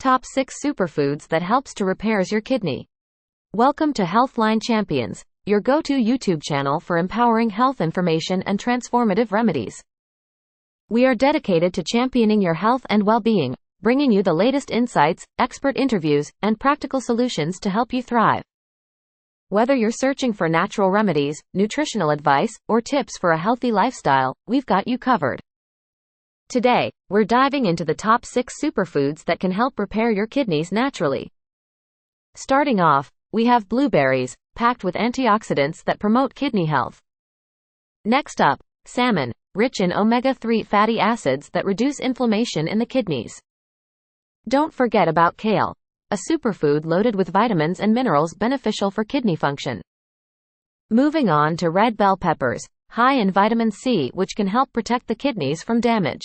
top 6 superfoods that helps to repairs your kidney. Welcome to Healthline Champions, your go-to YouTube channel for empowering health information and transformative remedies. We are dedicated to championing your health and well-being, bringing you the latest insights, expert interviews, and practical solutions to help you thrive. Whether you're searching for natural remedies, nutritional advice, or tips for a healthy lifestyle, we've got you covered. Today, we're diving into the top 6 superfoods that can help repair your kidneys naturally. Starting off, we have blueberries, packed with antioxidants that promote kidney health. Next up, salmon, rich in omega-3 fatty acids that reduce inflammation in the kidneys. Don't forget about kale, a superfood loaded with vitamins and minerals beneficial for kidney function. Moving on to red bell peppers, high in vitamin C, which can help protect the kidneys from damage.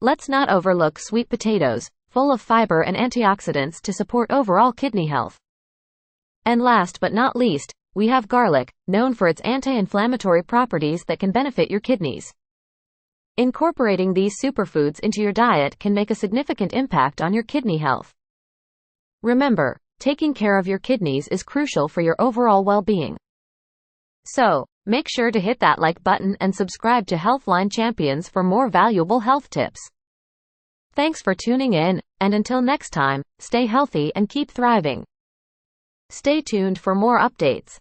Let's not overlook sweet potatoes, full of fiber and antioxidants to support overall kidney health. And last but not least, we have garlic, known for its anti-inflammatory properties that can benefit your kidneys. Incorporating these superfoods into your diet can make a significant impact on your kidney health. Remember, taking care of your kidneys is crucial for your overall well-being. So, make sure to hit that like button and subscribe to Healthline Champions for more valuable health tips. Thanks for tuning in, and until next time, stay healthy and keep thriving. Stay tuned for more updates.